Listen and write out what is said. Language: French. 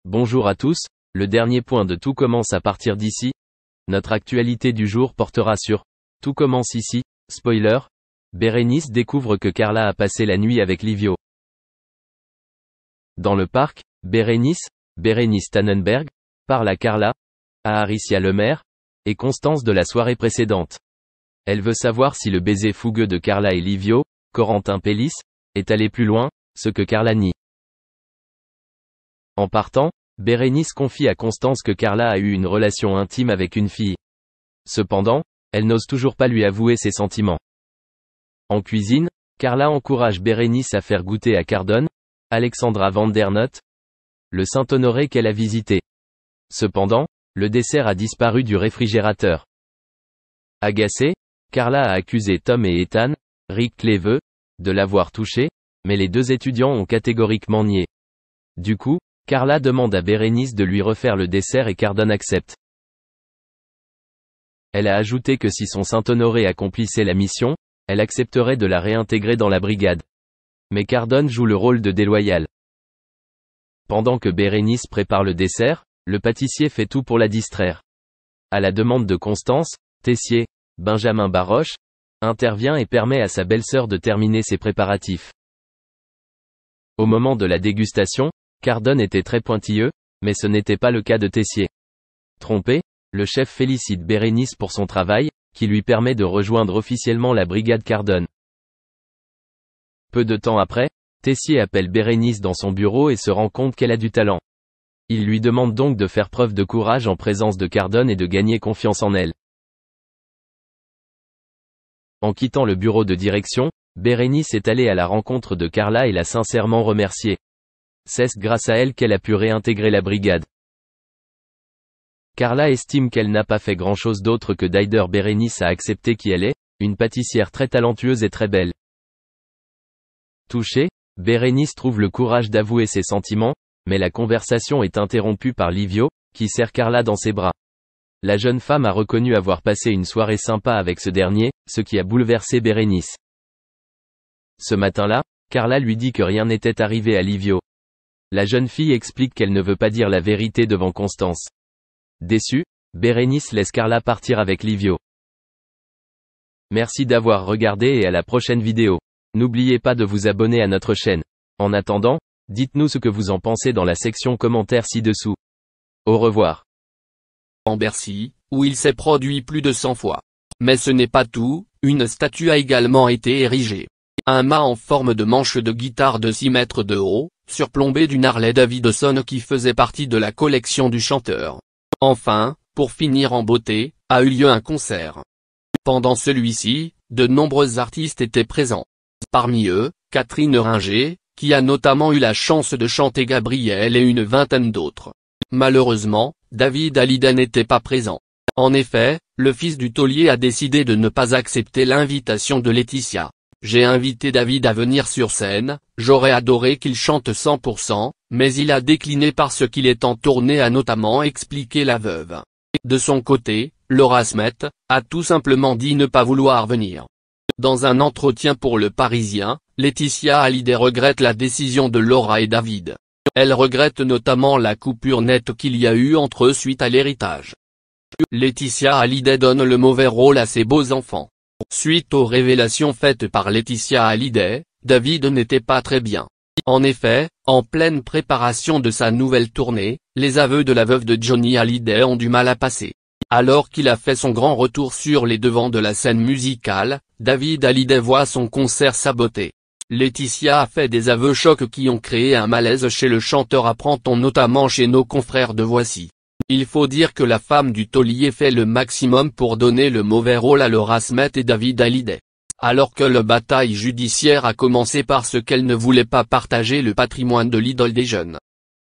Bonjour à tous, le dernier point de Tout commence à partir d'ici. Notre actualité du jour portera sur Tout commence ici, spoiler. Bérénice découvre que Carla a passé la nuit avec Livio. Dans le parc, Bérénice Tannenberg, parle à Carla, à Aricia Lemaire, et Constance de la soirée précédente. Elle veut savoir si le baiser fougueux de Carla et Livio, Corentin Pellis, est allé plus loin, ce que Carla nie. En partant, Bérénice confie à Constance que Carla a eu une relation intime avec une fille. Cependant, elle n'ose toujours pas lui avouer ses sentiments. En cuisine, Carla encourage Bérénice à faire goûter à Cardone, Alexandra Vandernot, le Saint-Honoré qu'elle a visité. Cependant, le dessert a disparu du réfrigérateur. Agacée, Carla a accusé Tom et Ethan, Rick Cleveux, de l'avoir touché, mais les deux étudiants ont catégoriquement nié. Du coup, Carla demande à Bérénice de lui refaire le dessert et Cardone accepte. Elle a ajouté que si son Saint-Honoré accomplissait la mission, elle accepterait de la réintégrer dans la brigade. Mais Cardone joue le rôle de déloyal. Pendant que Bérénice prépare le dessert, le pâtissier fait tout pour la distraire. À la demande de Constance, Tessier, Benjamin Baroche, intervient et permet à sa belle-sœur de terminer ses préparatifs. Au moment de la dégustation, Cardone était très pointilleux, mais ce n'était pas le cas de Tessier. Trompé, le chef félicite Bérénice pour son travail, qui lui permet de rejoindre officiellement la brigade Cardone. Peu de temps après, Tessier appelle Bérénice dans son bureau et se rend compte qu'elle a du talent. Il lui demande donc de faire preuve de courage en présence de Cardone et de gagner confiance en elle. En quittant le bureau de direction, Bérénice est allée à la rencontre de Carla et l'a sincèrement remerciée. C'est grâce à elle qu'elle a pu réintégrer la brigade. Carla estime qu'elle n'a pas fait grand-chose d'autre que d'aider Bérénice à accepter qui elle est, une pâtissière très talentueuse et très belle. Touchée, Bérénice trouve le courage d'avouer ses sentiments, mais la conversation est interrompue par Livio, qui serre Carla dans ses bras. La jeune femme a reconnu avoir passé une soirée sympa avec ce dernier, ce qui a bouleversé Bérénice. Ce matin-là, Carla lui dit que rien n'était arrivé à Livio. La jeune fille explique qu'elle ne veut pas dire la vérité devant Constance. Déçue, Bérénice laisse Carla partir avec Livio. Merci d'avoir regardé et à la prochaine vidéo. N'oubliez pas de vous abonner à notre chaîne. En attendant, dites-nous ce que vous en pensez dans la section commentaires ci-dessous. Au revoir. En Bercy, où il s'est produit plus de 100 fois. Mais ce n'est pas tout, une statue a également été érigée. Un mât en forme de manche de guitare de 6 mètres de haut, surplombé d'une Harley-Davidson qui faisait partie de la collection du chanteur. Enfin, pour finir en beauté, a eu lieu un concert. Pendant celui-ci, de nombreux artistes étaient présents. Parmi eux, Catherine Ringer, qui a notamment eu la chance de chanter Gabriel et une vingtaine d'autres. Malheureusement, David Hallyday n'était pas présent. En effet, le fils du taulier a décidé de ne pas accepter l'invitation de Laetitia. J'ai invité David à venir sur scène, j'aurais adoré qu'il chante 100%, mais il a décliné parce qu'il est en tournée, a notamment expliqué la veuve. De son côté, Laura Smet a tout simplement dit ne pas vouloir venir. Dans un entretien pour Le Parisien, Laetitia Hallyday regrette la décision de Laura et David. Elle regrette notamment la coupure nette qu'il y a eu entre eux suite à l'héritage. Laetitia Hallyday donne le mauvais rôle à ses beaux enfants. Suite aux révélations faites par Laetitia Hallyday, David n'était pas très bien. En effet, en pleine préparation de sa nouvelle tournée, les aveux de la veuve de Johnny Hallyday ont du mal à passer. Alors qu'il a fait son grand retour sur les devants de la scène musicale, David Hallyday voit son concert saboté. Laetitia a fait des aveux chocs qui ont créé un malaise chez le chanteur, apprend-on notamment chez nos confrères de Voici. Il faut dire que la femme du taulier fait le maximum pour donner le mauvais rôle à Laura Smet et David Hallyday. Alors que la bataille judiciaire a commencé parce qu'elle ne voulait pas partager le patrimoine de l'idole des jeunes.